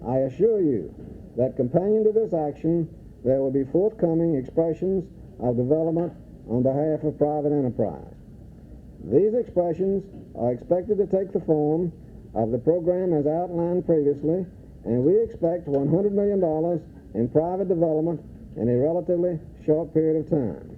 I assure you that companion to this action, there will be forthcoming expressions of development on behalf of private enterprise. These expressions are expected to take the form of the program as outlined previously, and we expect $100 million in private development in a relatively short period of time.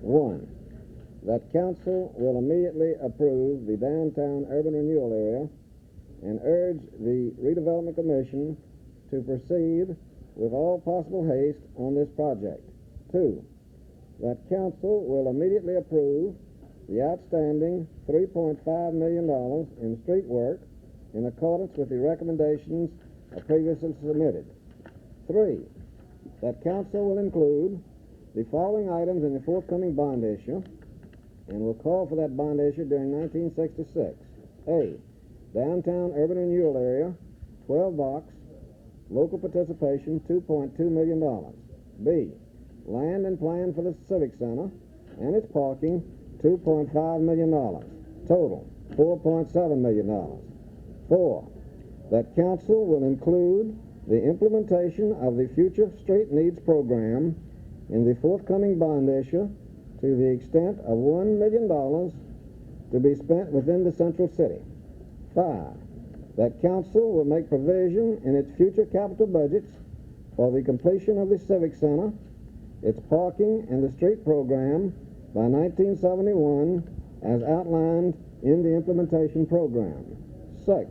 One, that council will immediately approve the downtown urban renewal area and urge the redevelopment commission to proceed with all possible haste on this project. Two, that council will immediately approve the outstanding $3.5 million in street work in accordance with the recommendations previously submitted. Three, that council will include the following items in the forthcoming bond issue, and will call for that bond issue during 1966. A, downtown urban renewal area, 12 blocks, local participation, $2.2 million. B, land and plan for the Civic Center and its parking, $2.5 million. Total, $4.7 million. 4, that council will include the implementation of the Future Street Needs Program in the forthcoming bond issue to the extent of $1 million to be spent within the Central City. 5, that council will make provision in its future capital budgets for the completion of the Civic Center, its parking, and the street program by 1971 as outlined in the implementation program. 6,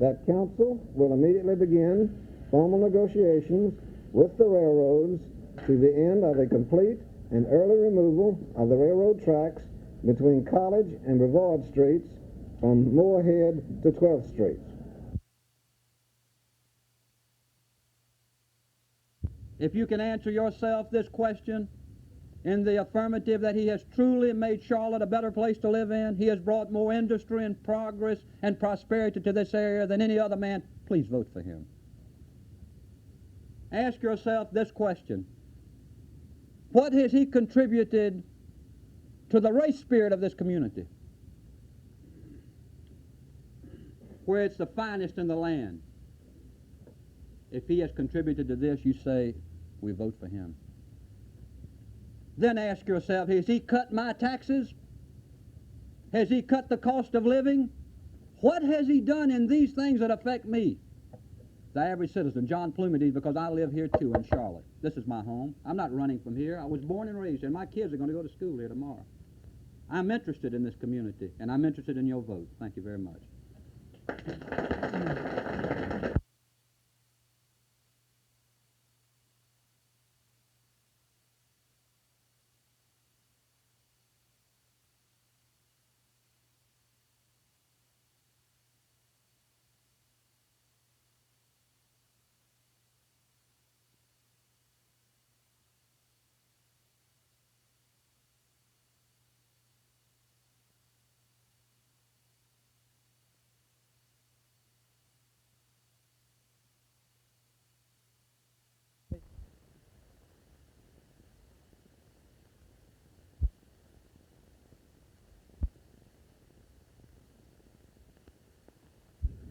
that council will immediately begin formal negotiations with the railroads to the end of a complete and early removal of the railroad tracks between College and Brevard Streets from Moorhead to 12th Street. If you can answer yourself this question in the affirmative, that he has truly made Charlotte a better place to live in, he has brought more industry and progress and prosperity to this area than any other man, please vote for him. Ask yourself this question: what has he contributed to the race spirit of this community, where it's the finest in the land? If he has contributed to this, you say, we vote for him. Then ask yourself, has he cut my taxes? Has he cut the cost of living? What has he done in these things that affect me, the average citizen? John Plumage, because I live here too in Charlotte. This is my home. I'm not running from here. I was born and raised here, and my kids are going to go to school here tomorrow. I'm interested in this community, and I'm interested in your vote. Thank you very much.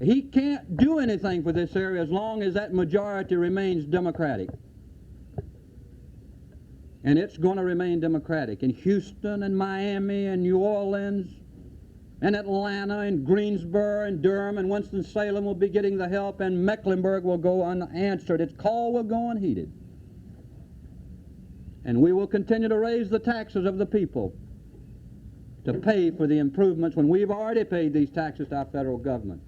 He can't do anything for this area as long as that majority remains Democratic. And it's going to remain democratic. In Houston and Miami and New Orleans and Atlanta and Greensboro and Durham and Winston-Salem will be getting the help, and Mecklenburg will go unanswered. Its call will go unheeded. And we will continue to raise the taxes of the people to pay for the improvements when we've already paid these taxes to our federal government.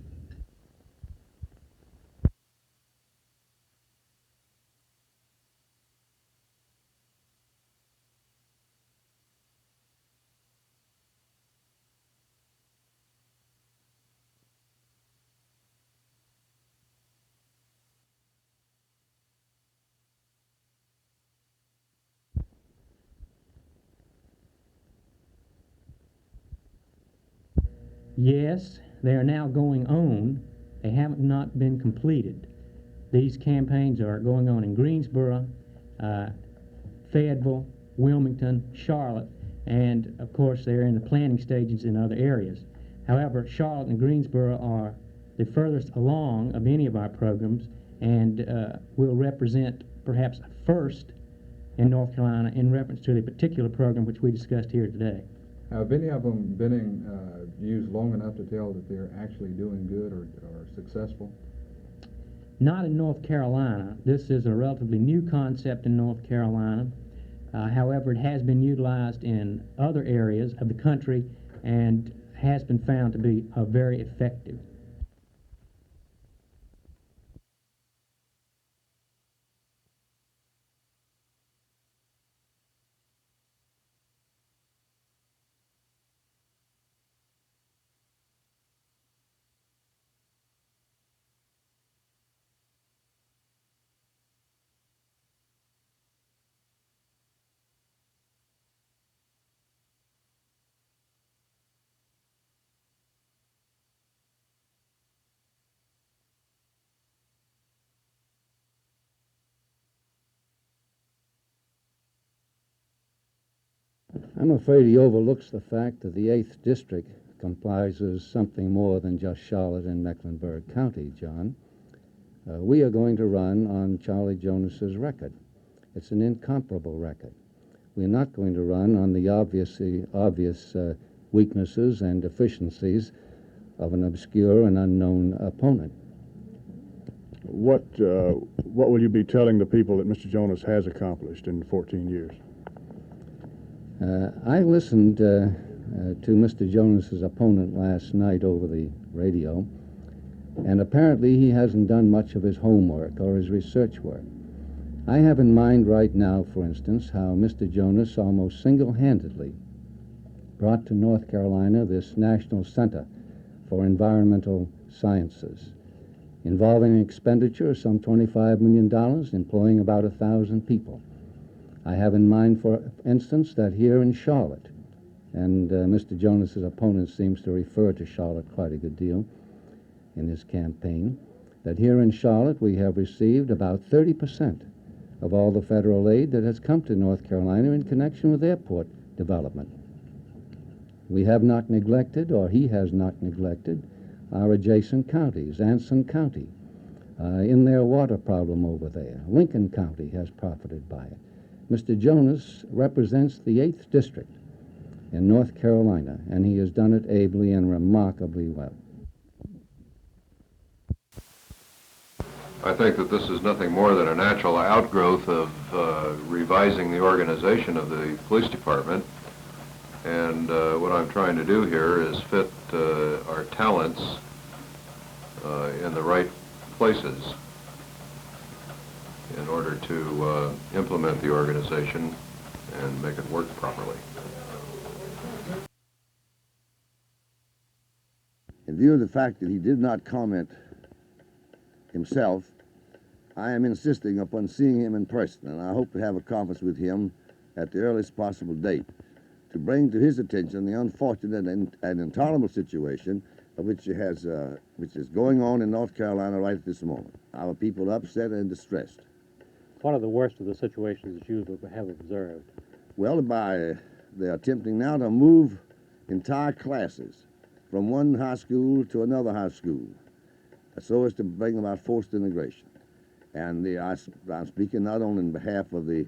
Yes, they are now going on. They haven't not been completed. These campaigns are going on in Greensboro, Fayetteville, Wilmington, Charlotte, and of course they're in the planning stages in other areas. However, Charlotte and Greensboro are the furthest along of any of our programs, and will represent perhaps a first in North Carolina in reference to the particular program which we discussed here today. Have any of them been used long enough to tell that they're actually doing good or successful? Not in North Carolina. This is a relatively new concept in North Carolina. However, it has been utilized in other areas of the country and has been found to be very effective. I'm afraid he overlooks the fact that the 8th District comprises something more than just Charlotte and Mecklenburg County, John. We are going to run on Charlie Jonas's record. It's an incomparable record. We're not going to run on the obvious weaknesses and deficiencies of an obscure and unknown opponent. What will you be telling the people that Mr. Jonas has accomplished in 14 years? I listened to Mr. Jonas's opponent last night over the radio, and apparently he hasn't done much of his homework or his research work. I have in mind right now, for instance, how Mr. Jonas almost single-handedly brought to North Carolina this National Center for Environmental Sciences, involving an expenditure of some $25 million, employing about 1,000 people. I have in mind, for instance, that here in Charlotte, and Mr. Jonas's opponent seems to refer to Charlotte quite a good deal in his campaign, that here in Charlotte we have received about 30% of all the federal aid that has come to North Carolina in connection with airport development. We have not neglected, or he has not neglected, our adjacent counties. Anson County, in their water problem over there. Lincoln County has profited by it. Mr. Jonas represents the 8th District in North Carolina, and he has done it ably and remarkably well. I think that this is nothing more than a natural outgrowth of revising the organization of the police department. And what I'm trying to do here is fit our talents in the right places in order to implement the organization and make it work properly. In view of the fact that he did not comment himself, I am insisting upon seeing him in person, and I hope to have a conference with him at the earliest possible date to bring to his attention the unfortunate and intolerable situation which is going on in North Carolina right at this moment. Our people are upset and distressed. What are the worst of the situations that you have observed? Well, they're attempting now to move entire classes from one high school to another high school, so as to bring about forced integration. And I'm speaking not only on behalf of the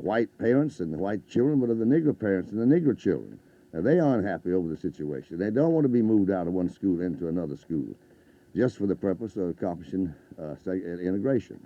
white parents and the white children, but of the Negro parents and the Negro children. Now, they aren't happy over the situation. They don't want to be moved out of one school into another school, just for the purpose of accomplishing integration.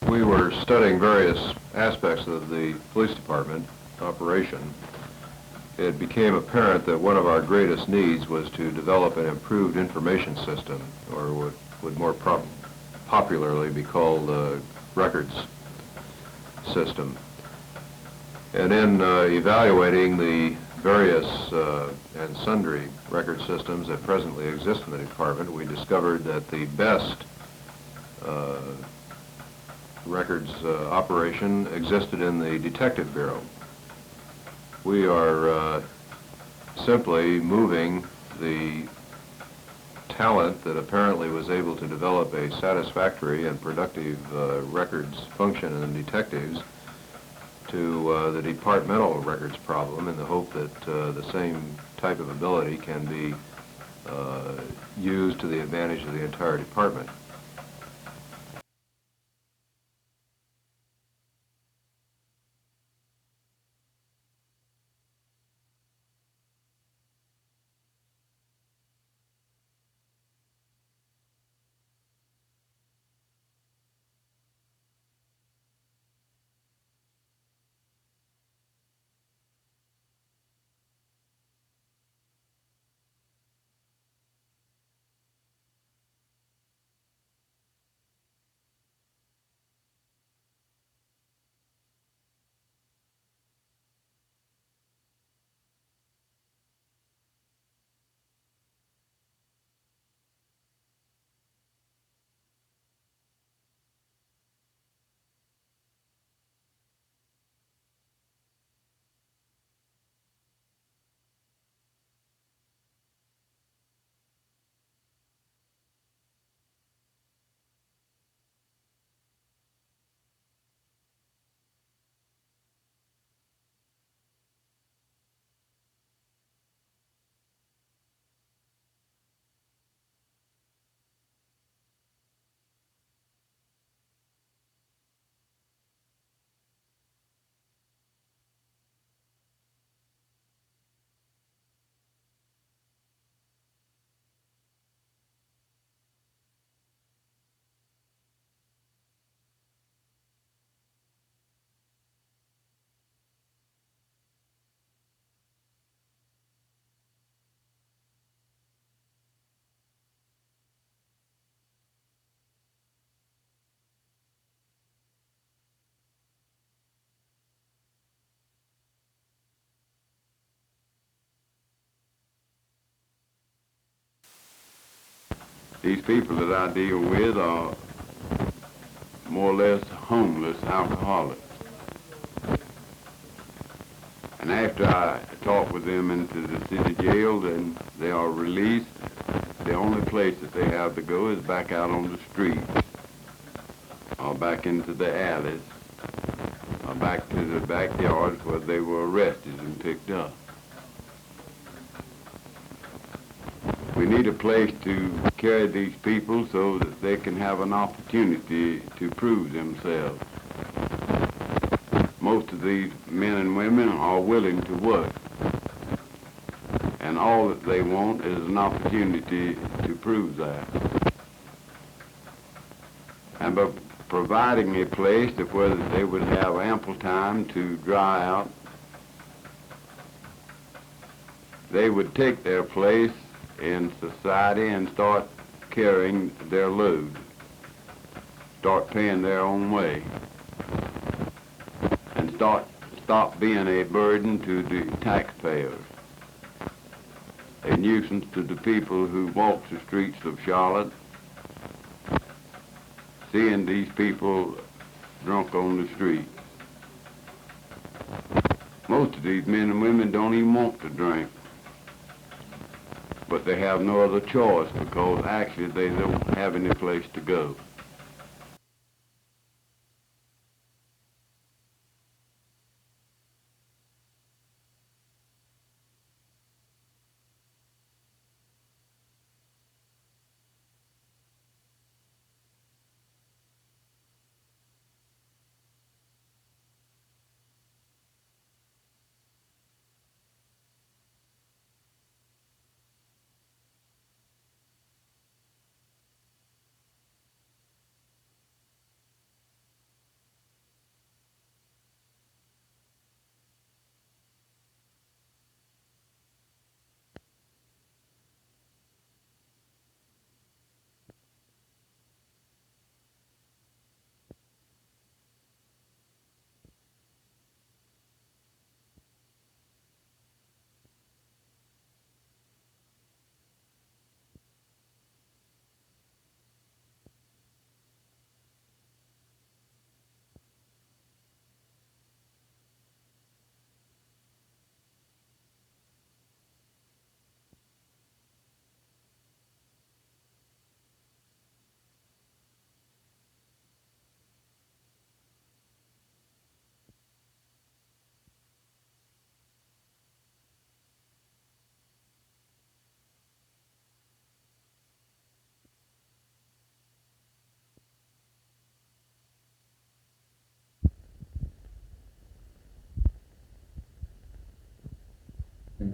We were studying various aspects of the police department operation. It became apparent that one of our greatest needs was to develop an improved information system, or what would more popularly be called a records system. And in evaluating the various and sundry record systems that presently exist in the department, we discovered that the best records operation existed in the Detective Bureau. We are simply moving the talent that apparently was able to develop a satisfactory and productive records function in the detectives to the departmental records problem, in the hope that the same type of ability can be used to the advantage of the entire department. These people that I deal with are more or less homeless alcoholics. And after I talk with them into the city jail, then they are released. The only place that they have to go is back out on the streets, or back into the alleys, or back to the backyards where they were arrested and picked up. We need a place to carry these people so that they can have an opportunity to prove themselves. Most of these men and women are willing to work, and all that they want is an opportunity to prove that. by providing a place that where they would have ample time to dry out, they would take their place in society and start carrying their load, start paying their own way, and stop being a burden to the taxpayers, a nuisance to the people who walk the streets of Charlotte, seeing these people drunk on the streets. Most of these men and women don't even want to drink, but they have no other choice because actually they don't have any place to go.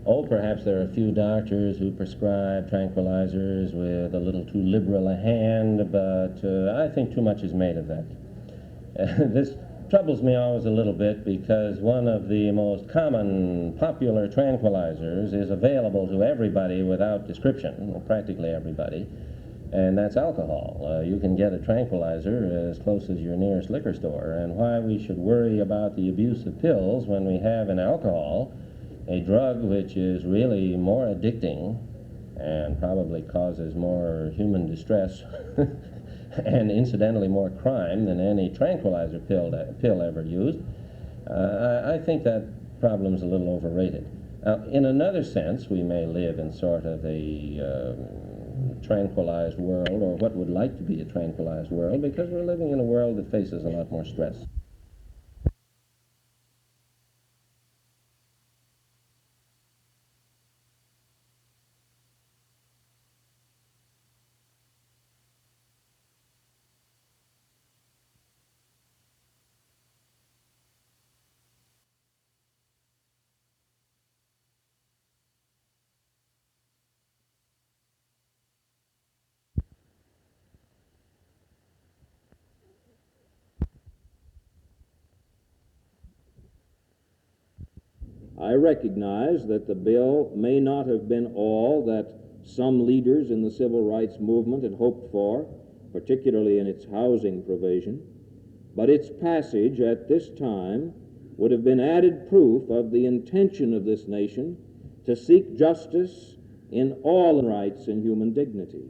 Oh, perhaps there are a few doctors who prescribe tranquilizers with a little too liberal a hand, but I think too much is made of that. This troubles me always a little bit because one of the most common popular tranquilizers is available to everybody without description, well, practically everybody, and that's alcohol. You can get a tranquilizer as close as your nearest liquor store, and why we should worry about the abuse of pills when we have in alcohol a drug which is really more addicting and probably causes more human distress and incidentally more crime than any tranquilizer pill ever used, I think that problem's a little overrated. Now, in another sense, we may live in sort of a tranquilized world, or what would like to be a tranquilized world, because we're living in a world that faces a lot more stress. I recognize that the bill may not have been all that some leaders in the civil rights movement had hoped for, particularly in its housing provision, but its passage at this time would have been added proof of the intention of this nation to seek justice in all rights and human dignity.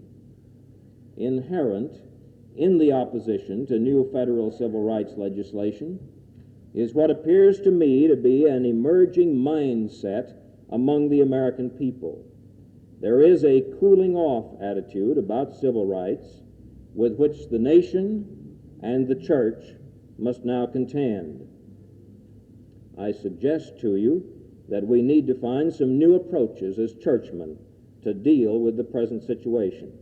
Inherent in the opposition to new federal civil rights legislation is what appears to me to be an emerging mindset among the American people. There is a cooling off attitude about civil rights with which the nation and the church must now contend. I suggest to you that we need to find some new approaches as churchmen to deal with the present situation.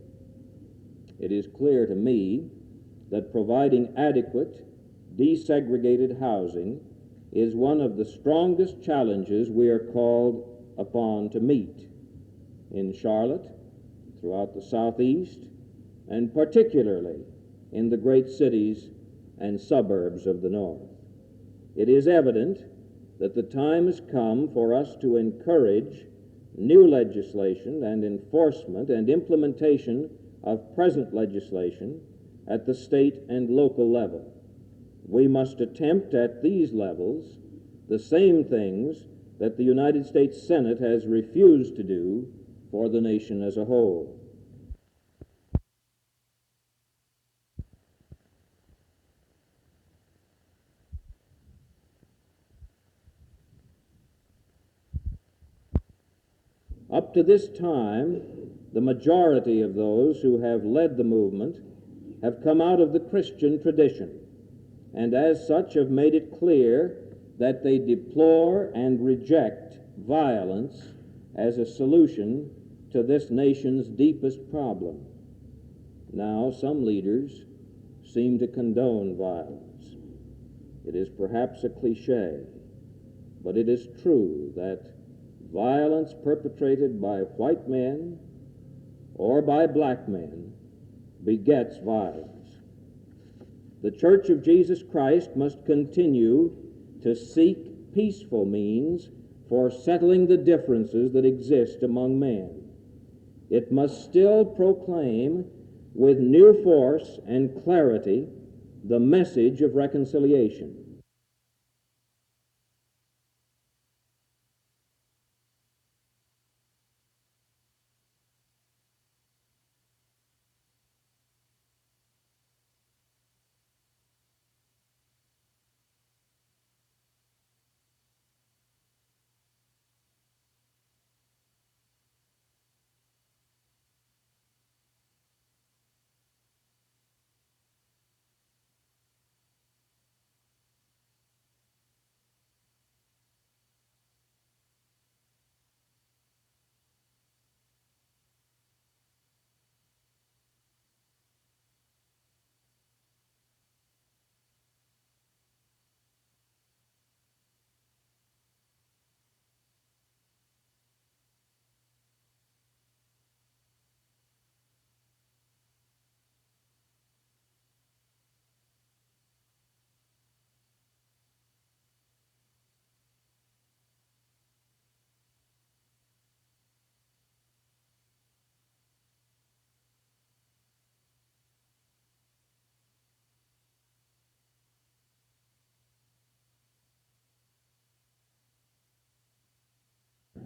It is clear to me that providing adequate, desegregated housing is one of the strongest challenges we are called upon to meet in Charlotte, throughout the Southeast, and particularly in the great cities and suburbs of the North. It is evident that the time has come for us to encourage new legislation and enforcement and implementation of present legislation at the state and local level. We must attempt at these levels the same things that the United States Senate has refused to do for the nation as a whole. Up to this time, the majority of those who have led the movement have come out of the Christian tradition, and as such have made it clear that they deplore and reject violence as a solution to this nation's deepest problem. Now, some leaders seem to condone violence. It is perhaps a cliché, but it is true that violence perpetrated by white men or by black men begets violence. The Church of Jesus Christ must continue to seek peaceful means for settling the differences that exist among men. It must still proclaim with new force and clarity the message of reconciliation.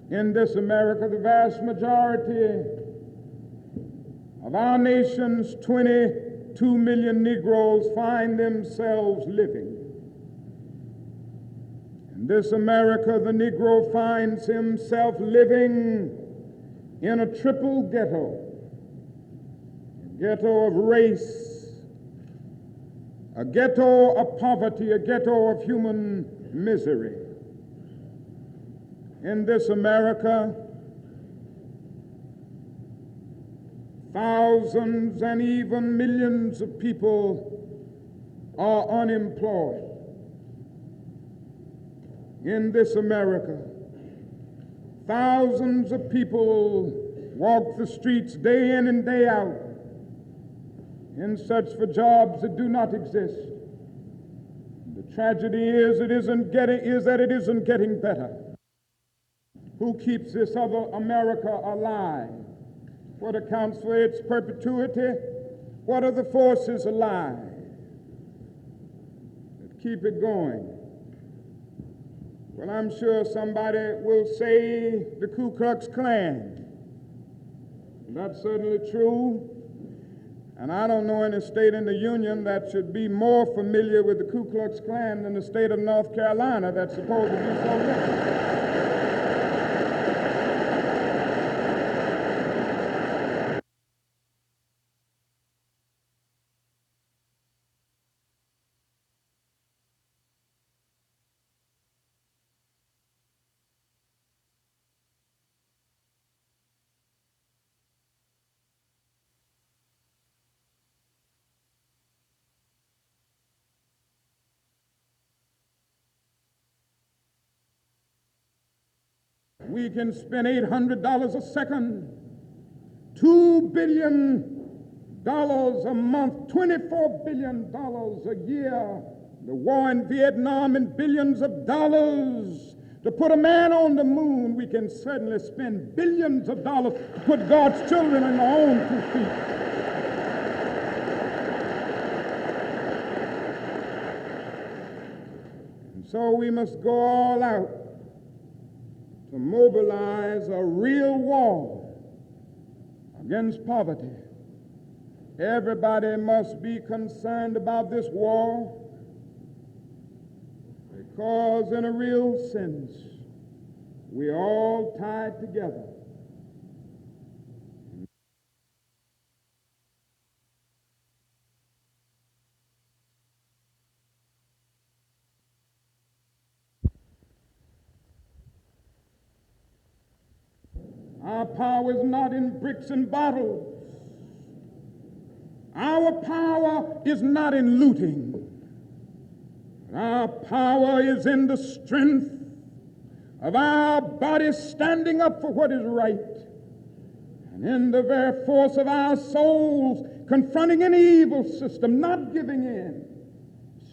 In this America, the vast majority of our nation's 22 million Negroes find themselves living. In this America, the Negro finds himself living in a triple ghetto. A ghetto of race, a ghetto of poverty, a ghetto of human misery. In this America, thousands and even millions of people are unemployed. In this America, thousands of people walk the streets day in and day out in search for jobs that do not exist. The tragedy is that it isn't getting better. Who keeps this other America alive? What accounts for its perpetuity? What are the forces alive that keep it going? Well, I'm sure somebody will say the Ku Klux Klan. That's certainly true. And I don't know any state in the Union that should be more familiar with the Ku Klux Klan than the state of North Carolina that's supposed to be so rich. We can spend $800 a second, $2 billion a month, $24 billion a year. The war in Vietnam and billions of dollars. To put a man on the moon, we can certainly spend billions of dollars to put God's children on their own 2 feet. And so we must go all out to mobilize a real war against poverty. Everybody must be concerned about this war, because in a real sense, we're all tied together. Our power is not in bricks and bottles. Our power is not in looting. Our power is in the strength of our bodies standing up for what is right, and in the very force of our souls confronting any evil system, not giving in,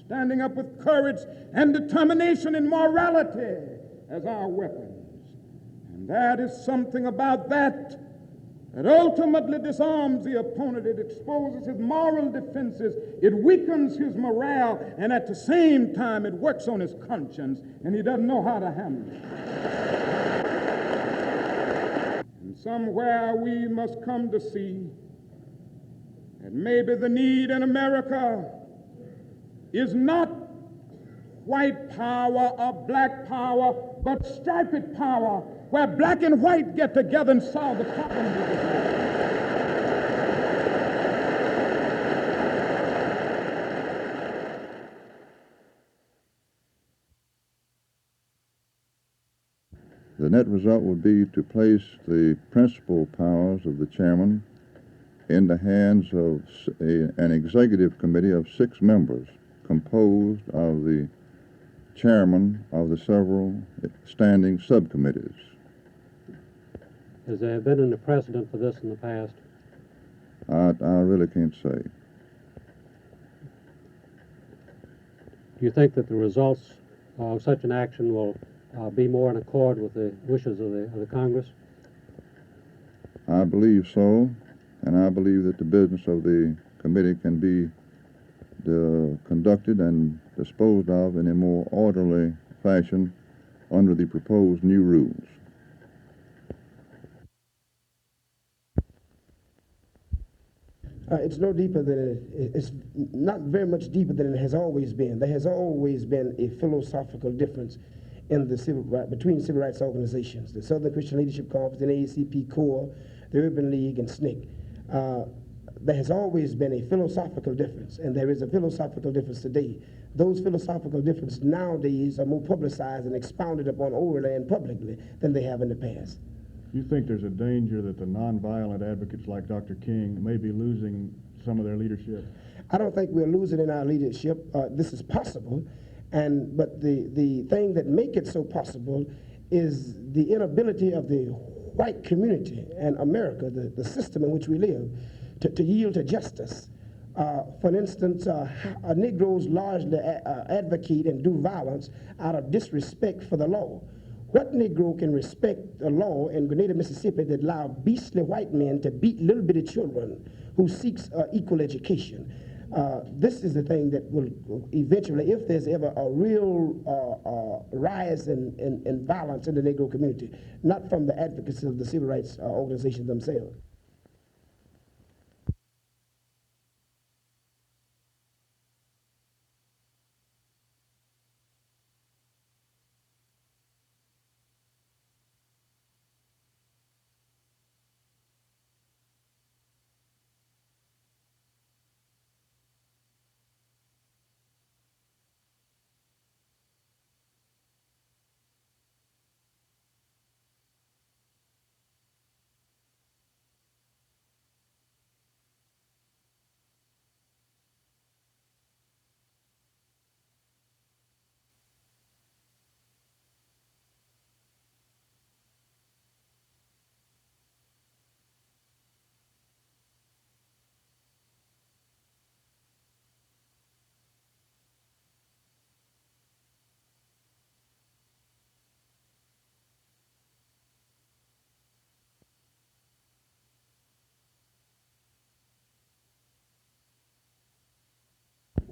standing up with courage and determination and morality as our weapons. And that is something about that ultimately disarms the opponent. It exposes his moral defenses, it weakens his morale, and at the same time it works on his conscience, and he doesn't know how to handle it. And somewhere we must come to see that maybe the need in America is not white power or black power, but striped power, where black and white get together and solve the problem. The net result would be to place the principal powers of the chairman in the hands of an executive committee of 6 members, composed of the chairman of the several standing subcommittees. Has there been any precedent for this in the past? I really can't say. Do you think that the results of such an action will be more in accord with the wishes of the Congress? I believe so, and I believe that the business of the committee can be conducted and disposed of in a more orderly fashion under the proposed new rules. It's no deeper than it's not very much deeper than it has always been. There has always been a philosophical difference in the between civil rights organizations, the Southern Christian Leadership Conference, the NAACP Corps, the Urban League, and SNCC. There has always been a philosophical difference, and there is a philosophical difference today. Those philosophical differences nowadays are more publicized and expounded upon orally and publicly than they have in the past. You think there's a danger that the nonviolent advocates like Dr. King may be losing some of their leadership? I don't think we're losing in our leadership. This is possible, but the thing that makes it so possible is the inability of the white community and America, the system in which we live, to yield to justice. For instance, Negroes largely advocate and do violence out of disrespect for the law. What Negro can respect the law in Grenada, Mississippi that allow beastly white men to beat little bitty children who seeks equal education? This is the thing that will eventually, if there's ever a real rise in violence in the Negro community, not from the advocates of the civil rights organizations themselves.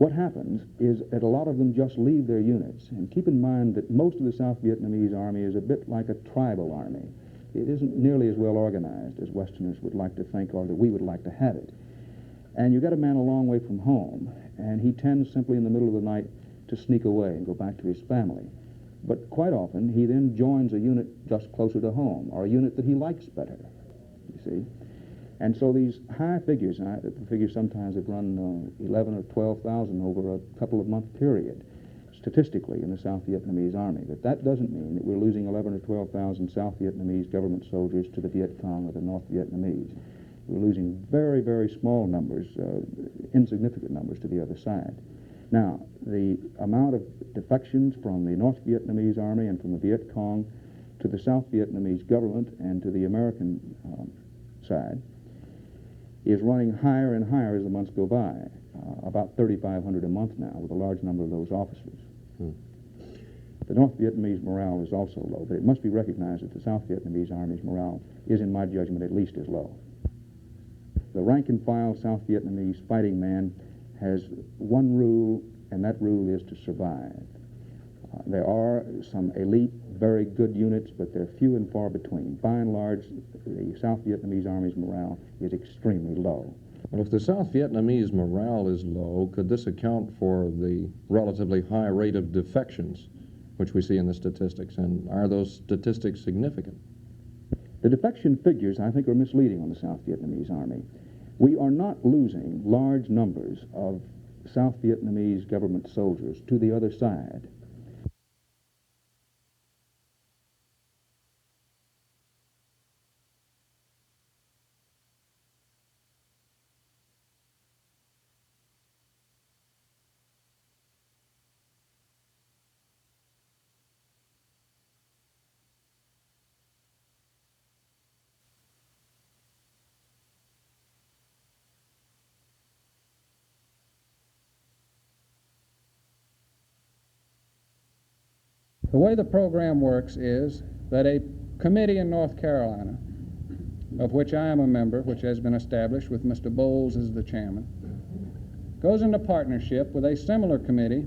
what happens is that a lot of them just leave their units. And keep in mind that most of the South Vietnamese army is a bit like a tribal army. It isn't nearly as well organized as Westerners would like to think, or that we would like to have it. And you got a man a long way from home, and he tends simply in the middle of the night to sneak away and go back to his family. But quite often, he then joins a unit just closer to home, or a unit that he likes better, you see. And so these high figures, and the figures sometimes have run 11 or 12,000 over a couple of month period, statistically in the South Vietnamese Army. But that doesn't mean that we're losing 11 or 12,000 South Vietnamese government soldiers to the Viet Cong or the North Vietnamese. We're losing very, very small numbers, insignificant numbers to the other side. Now, the amount of defections from the North Vietnamese Army and from the Viet Cong to the South Vietnamese government and to the American side is running higher and higher as the months go by, about 3,500 a month now, with a large number of those officers. The North Vietnamese morale is also low, but it must be recognized that the South Vietnamese Army's morale is, in my judgment, at least as low. The rank-and-file South Vietnamese fighting man has one rule, and that rule is to survive. There are some elite, very good units, but they're few and far between. By and large, the South Vietnamese Army's morale is extremely low. Well, if the South Vietnamese morale is low, could this account for the relatively high rate of defections, which we see in the statistics, and are those statistics significant? The defection figures, I think, are misleading on the South Vietnamese Army. We are not losing large numbers of South Vietnamese government soldiers to the other side. The way the program works is that a committee in North Carolina, of which I am a member, which has been established with Mr. Bowles as the chairman, goes into partnership with a similar committee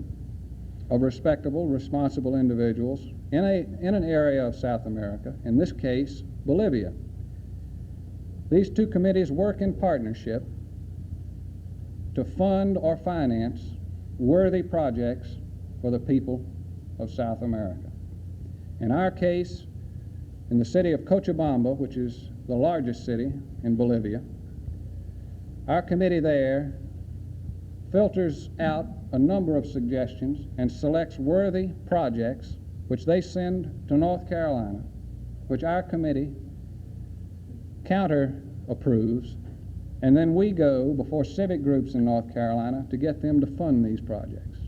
of respectable, responsible individuals in an area of South America, in this case, Bolivia. These two committees work in partnership to fund or finance worthy projects for the people of South America. In our case, in the city of Cochabamba, which is the largest city in Bolivia, our committee there filters out a number of suggestions and selects worthy projects which they send to North Carolina, which our committee counter approves, and then we go before civic groups in North Carolina to get them to fund these projects.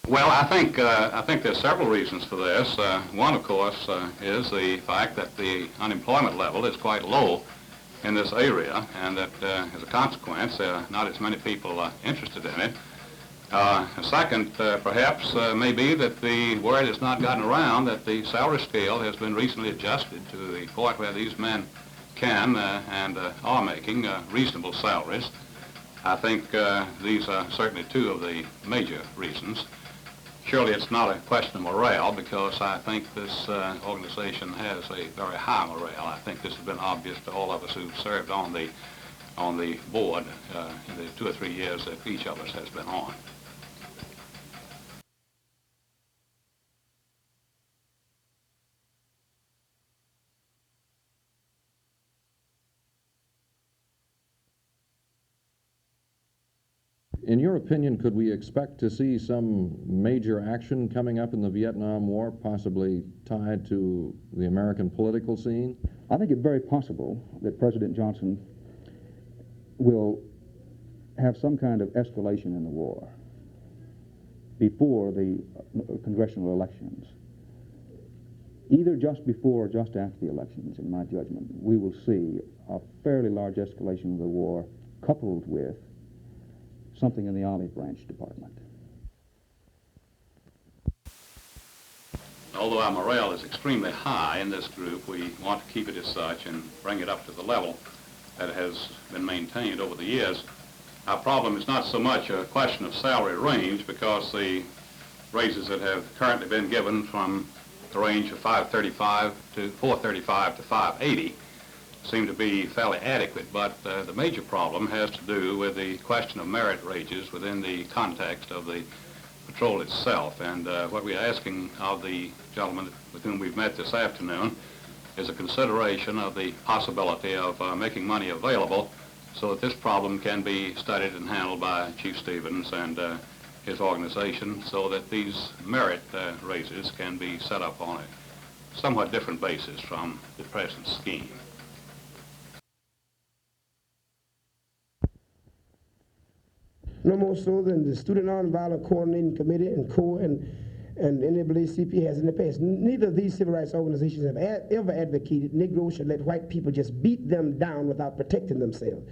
Well, I think there's several reasons for this. One, of course, is the fact that the unemployment level is quite low in this area, and that as a consequence, there are not as many people interested in it. Second, perhaps, may be that the word has not gotten around that the salary scale has been recently adjusted to the point where these men can and are making reasonable salaries. I think these are certainly two of the major reasons. Surely it's not a question of morale, because I think this organization has a very high morale. I think this has been obvious to all of us who've served on the on the board in the 2 or 3 years that each of us has been on. In your opinion, could we expect to see some major action coming up in the Vietnam War, possibly tied to the American political scene? I think it's very possible that President Johnson will have some kind of escalation in the war before the congressional elections. Either just before or just after the elections, in my judgment, we will see a fairly large escalation of the war coupled with something in the Olive Branch Department. Although our morale is extremely high in this group, we want to keep it as such and bring it up to the level that has been maintained over the years. Our problem is not so much a question of salary range, because the raises that have currently been given from the range of $535 to $435 to $580 seem to be fairly adequate, but the major problem has to do with the question of merit wages within the context of the patrol itself. And what we are asking of the gentleman with whom we've met this afternoon is a consideration of the possibility of making money available so that this problem can be studied and handled by Chief Stevens and his organization, so that these merit raises can be set up on a somewhat different basis from the present scheme. No more so than the Student Nonviolent Coordinating Committee and CORE and NAACP has in the past. Neither of these civil rights organizations have ever advocated Negroes should let white people just beat them down without protecting themselves.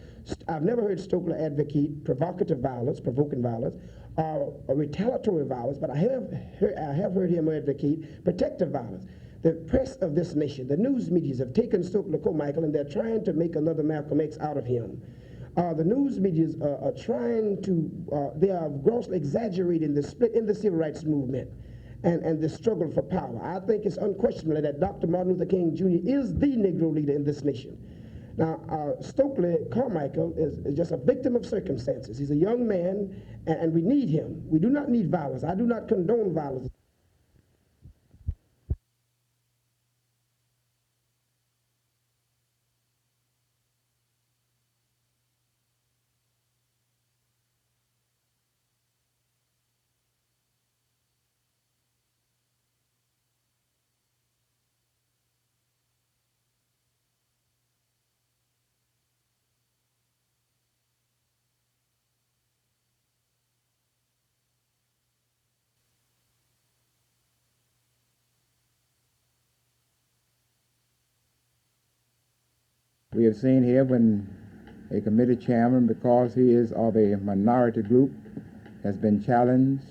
I've never heard Stokely advocate provocative violence, provoking violence, or retaliatory violence, but I have heard him advocate protective violence. The press of this nation, the news medias have taken Stokely Carmichael and they're trying to make another Malcolm X out of him. The news medias are trying to, they are grossly exaggerating the split in the civil rights movement and the struggle for power. I think it's unquestionable that Dr. Martin Luther King Jr. is the Negro leader in this nation. Now, Stokely Carmichael is just a victim of circumstances. He's a young man, and we need him. We do not need violence. I do not condone violence. We have seen here when a committee chairman, because he is of a minority group, has been challenged,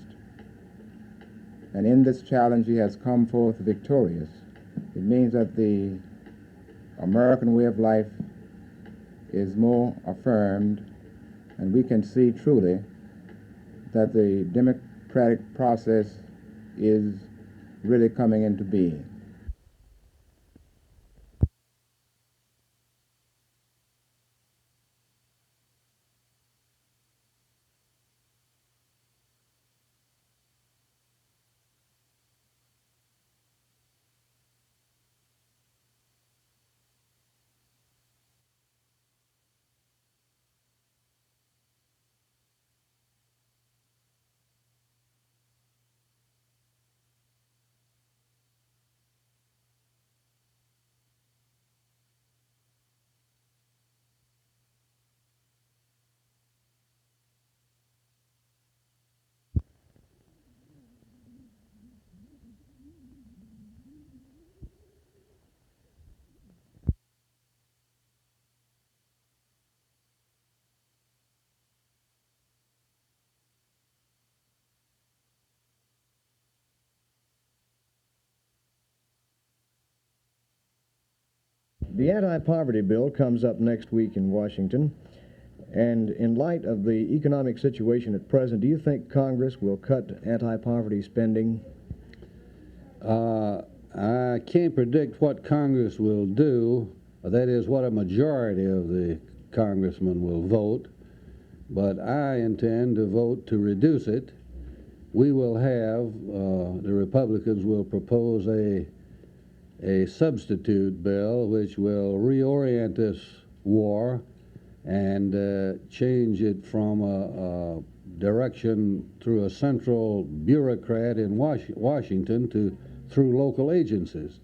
and in this challenge he has come forth victorious. It means that the American way of life is more affirmed, and we can see truly that the democratic process is really coming into being. The anti-poverty bill comes up next week in Washington, and in light of the economic situation at present, do you think Congress will cut anti-poverty spending? I can't predict what Congress will do, that is what a majority of the congressman will vote, but I intend to vote to reduce it. We will have, the Republicans will propose a substitute bill which will reorient this war and change it from a direction through a central bureaucrat in Washington to through local agencies.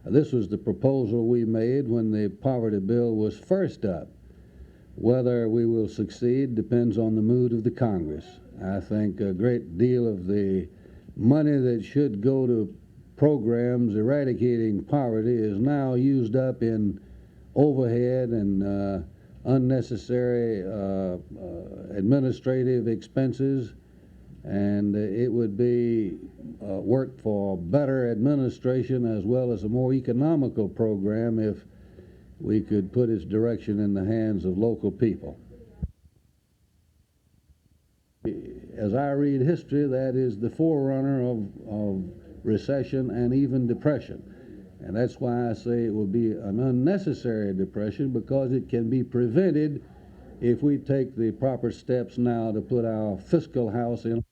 This was the proposal we made when the poverty bill was first up. Whether we will succeed depends on the mood of the Congress. I think a great deal of the money that should go to programs eradicating poverty is now used up in overhead and unnecessary administrative expenses, and it would be work for better administration as well as a more economical program if we could put its direction in the hands of local people. As I read history, that is the forerunner of recession and even depression. And that's why I say it will be an unnecessary depression, because it can be prevented if we take the proper steps now to put our fiscal house in.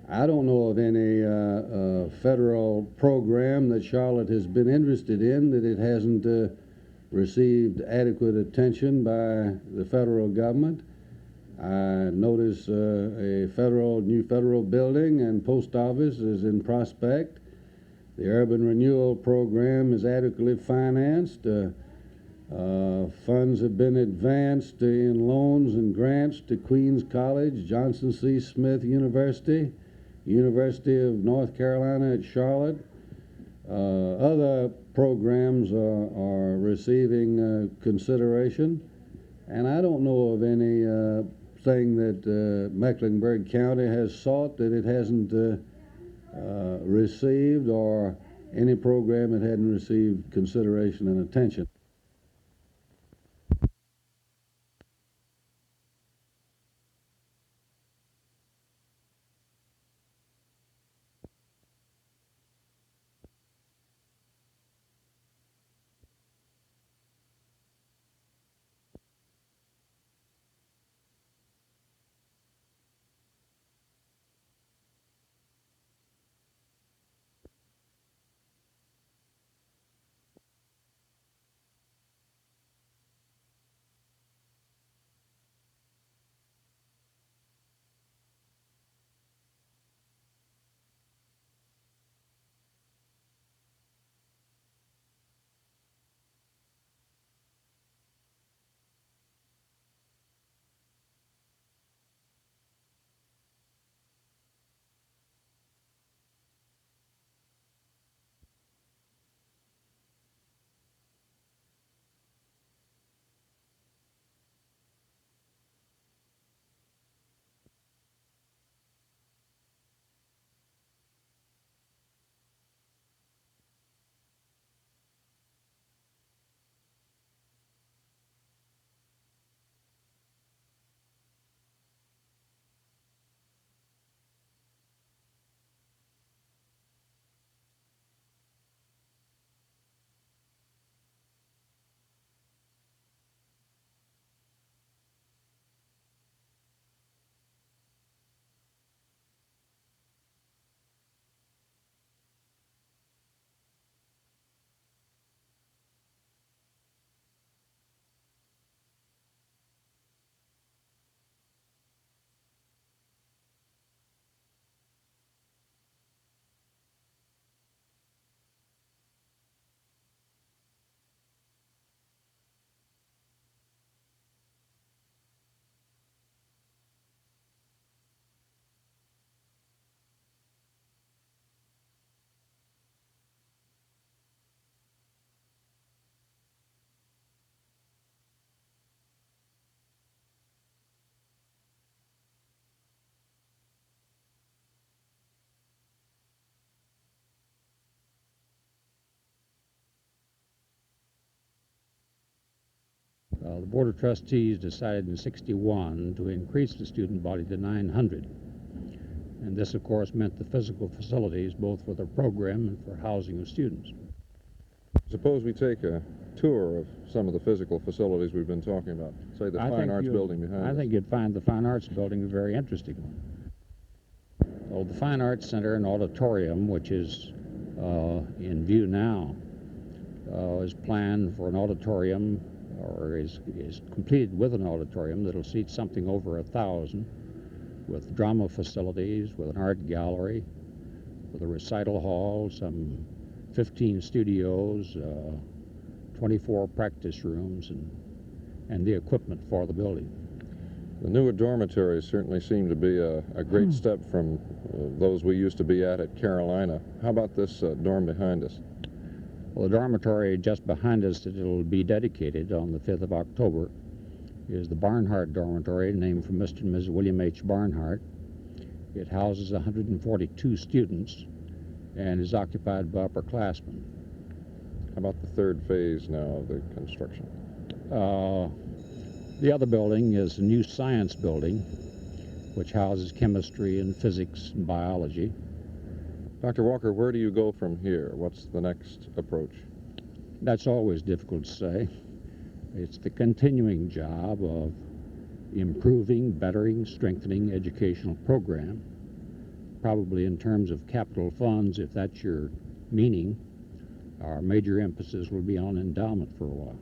I don't know of any federal program that Charlotte has been interested in that it hasn't received adequate attention by the federal government. I notice a new federal building and post office is in prospect. The urban renewal program is adequately financed. Funds have been advanced in loans and grants to Queens College, Johnson C. Smith University, University of North Carolina at Charlotte. Other programs are receiving consideration, and I don't know of any thing that Mecklenburg County has sought that it hasn't received, or any program that hadn't received consideration and attention. The Board of Trustees decided in '61 to increase the student body to 900. And this, of course, meant the physical facilities both for the program and for housing of students. Suppose we take a tour of some of the physical facilities we've been talking about, say the Fine Arts Building behind us. I think you'd find the Fine Arts Building a very interesting one. Well, the Fine Arts Center and Auditorium, which is in view now, is planned for an auditorium, or is completed with an auditorium that'll seat something over 1,000, with drama facilities, with an art gallery, with a recital hall, some 15 studios, 24 practice rooms, and the equipment for the building. The newer dormitories certainly seem to be a great step from those we used to be at Carolina. How about this dorm behind us? Well, the dormitory just behind us that it'll be dedicated on the 5th of October is the Barnhart Dormitory, named for Mr. and Mrs. William H. Barnhart. It houses 142 students and is occupied by upperclassmen. How about the third phase now of the construction? The other building is a new science building, which houses chemistry and physics and biology. Dr. Walker, where do you go from here? What's the next approach? That's always difficult to say. It's the continuing job of improving, bettering, strengthening educational program. Probably in terms of capital funds, if that's your meaning, our major emphasis will be on endowment for a while.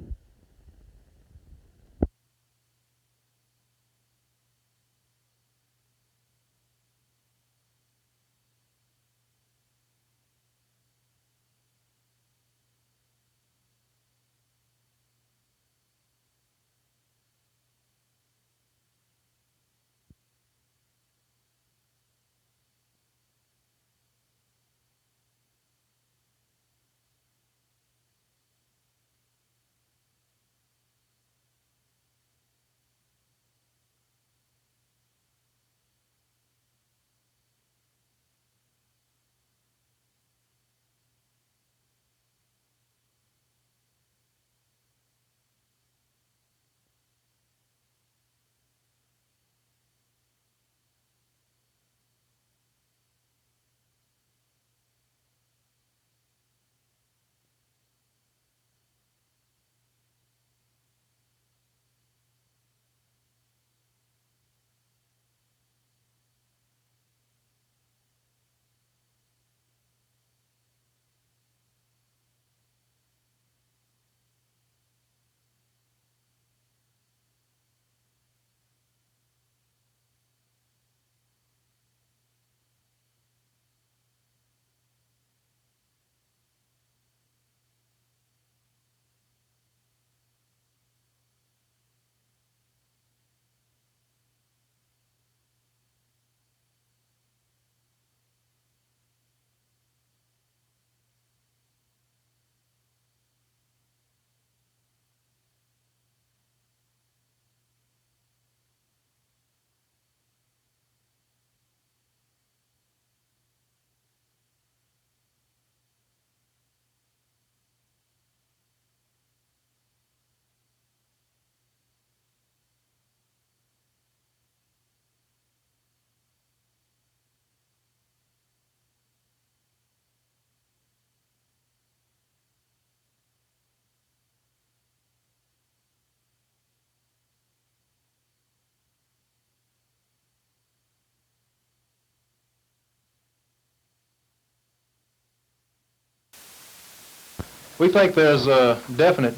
We think there's a definite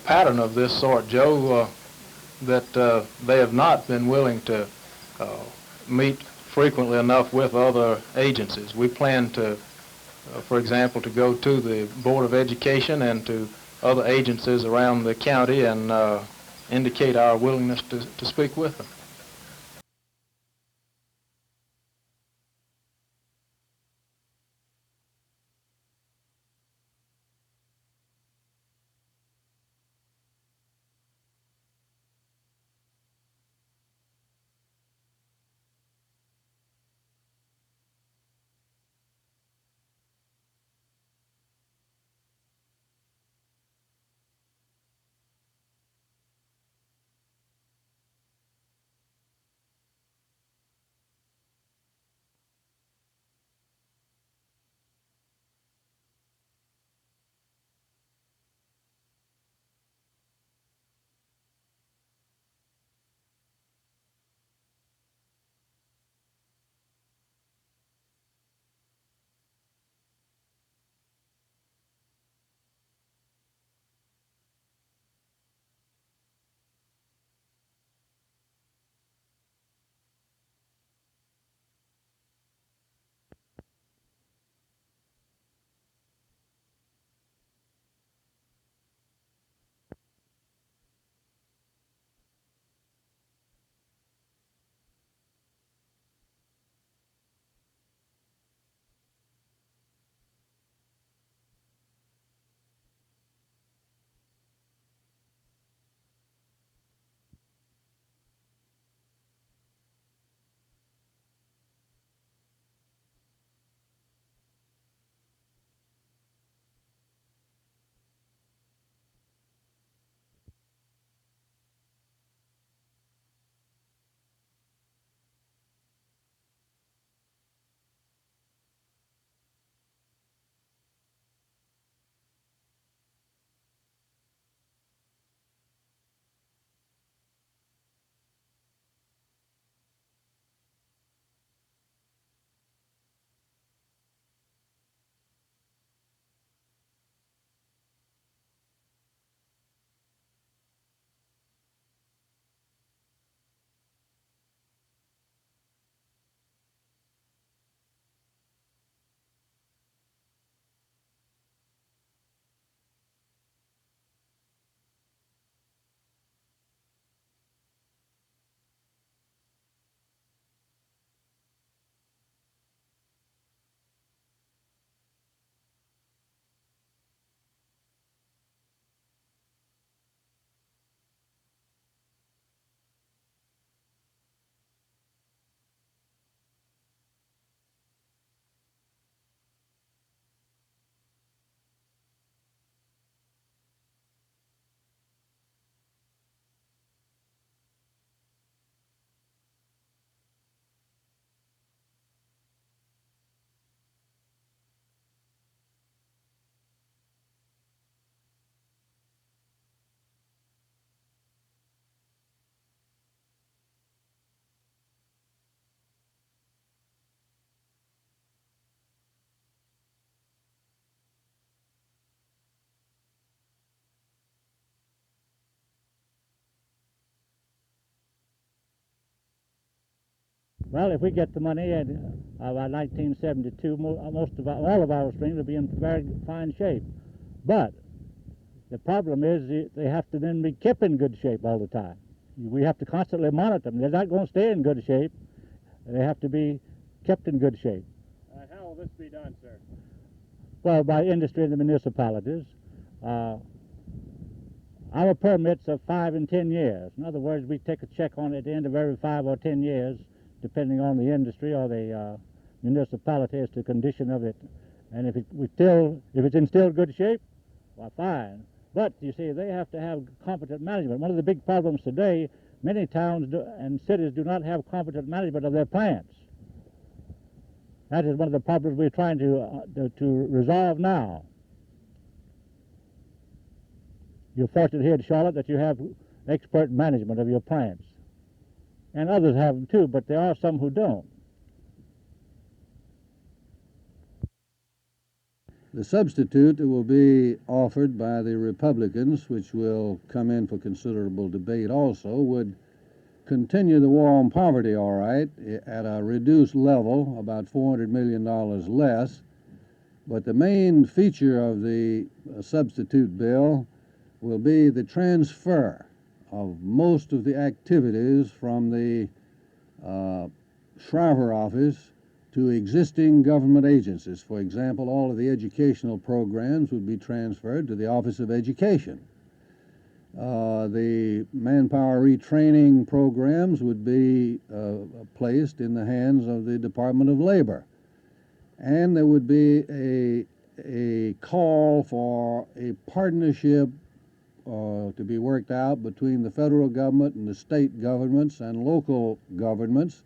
pattern of this sort, Joe, that they have not been willing to meet frequently enough with other agencies. We plan to, for example, to go to the Board of Education and to other agencies around the county and indicate our willingness to speak with them. Well, if we get the money by 1972, all of our streams will be in very fine shape. But the problem is they have to then be kept in good shape all the time. We have to constantly monitor them. They're not going to stay in good shape. They have to be kept in good shape. How will this be done, sir? Well, by industry and the municipalities. Our permits are 5 and 10 years. In other words, we take a check on it at the end of every 5 or 10 years, depending on the industry or the municipality as to the condition of it. And if it's in still good shape, well, fine. But, you see, they have to have competent management. One of the big problems today, many towns and cities do not have competent management of their plants. That is one of the problems we're trying to resolve now. You're fortunate here in Charlotte that you have expert management of your plants. And others have them too, but there are some who don't. The substitute that will be offered by the Republicans, which will come in for considerable debate also, would continue the war on poverty, all right, at a reduced level, about $400 million less. But the main feature of the substitute bill will be the transfer of most of the activities from the Shriver office to existing government agencies. For example, all of the educational programs would be transferred to the Office of Education. The manpower retraining programs would be placed in the hands of the Department of Labor. And there would be a call for a partnership to be worked out between the federal government and the state governments and local governments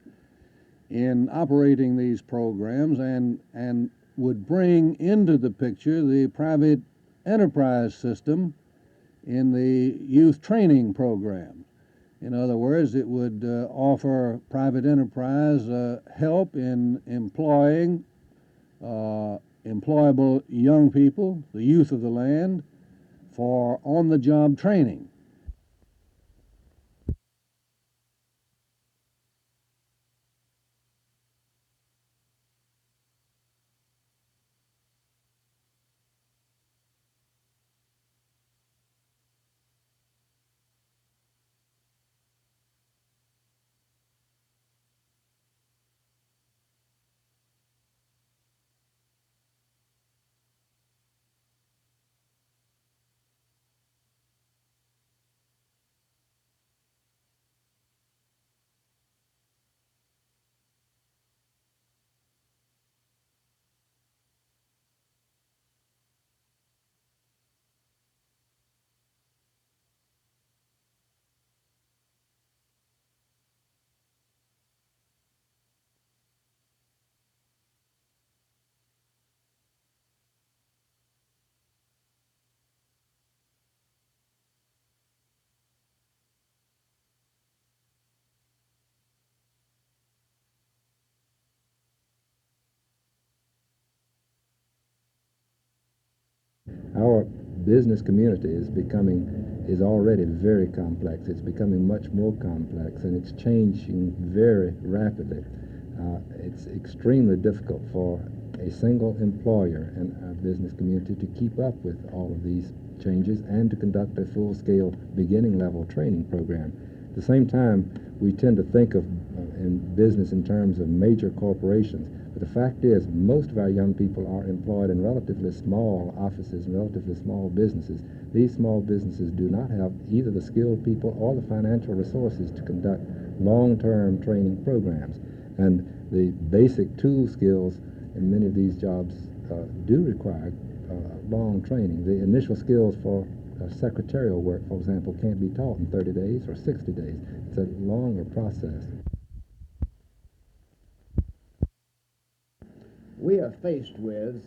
in operating these programs, and would bring into the picture the private enterprise system in the youth training program. In other words, it would offer private enterprise help in employing employable young people, the youth of the land, for on-the-job training. Our business community is already very complex. It's becoming much more complex, and it's changing very rapidly. It's extremely difficult for a single employer in our business community to keep up with all of these changes and to conduct a full-scale beginning-level training program. At the same time, we tend to think of in business in terms of major corporations. But the fact is, most of our young people are employed in relatively small offices and relatively small businesses. These small businesses do not have either the skilled people or the financial resources to conduct long-term training programs. And the basic tool skills in many of these jobs do require long training. The initial skills for secretarial work, for example, can't be taught in 30 days or 60 days. It's a longer process. We are faced with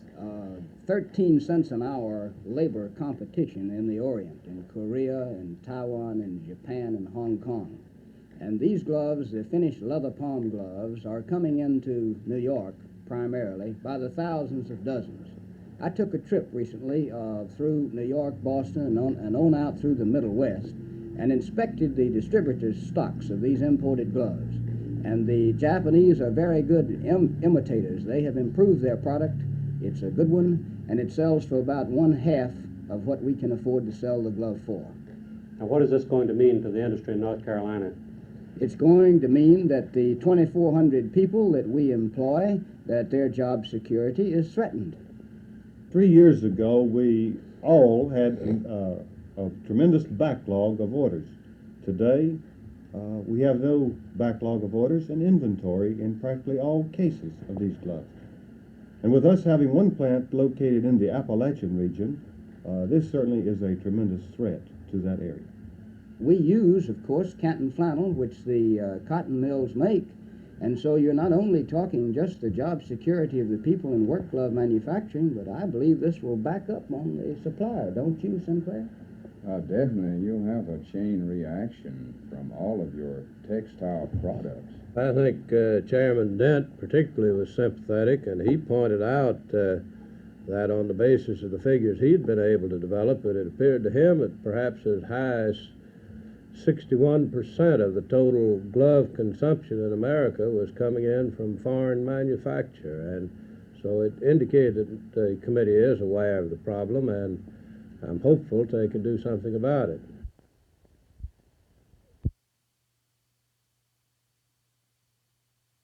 13 cents an hour labor competition in the Orient, in Korea, in Taiwan, in Japan, and Hong Kong. And these gloves, the finished leather palm gloves, are coming into New York primarily by the thousands of dozens. I took a trip recently through New York, Boston, and on out through the Middle West, and inspected the distributors' stocks of these imported gloves. And the Japanese are very good imitators. They have improved their product. It's a good one, and it sells for about 1/2 of what we can afford to sell the glove for. Now, what is this going to mean to the industry in North Carolina? It's going to mean that the 2,400 people that we employ, that their job security is threatened. 3 years ago, we all had a tremendous backlog of orders. Today, we have no backlog of orders and inventory in practically all cases of these gloves. And with us having one plant located in the Appalachian region, this certainly is a tremendous threat to that area. We use, of course, Canton flannel, which the cotton mills make, and so you're not only talking just the job security of the people in work glove manufacturing, but I believe this will back up on the supplier, don't you, Sinclair? Definitely. You'll have a chain reaction from all of your textile products. I think Chairman Dent particularly was sympathetic, and he pointed out that on the basis of the figures he'd been able to develop, it appeared to him that perhaps as high as 61% of the total glove consumption in America was coming in from foreign manufacture. And so it indicated that the committee is aware of the problem, and I'm hopeful they can do something about it.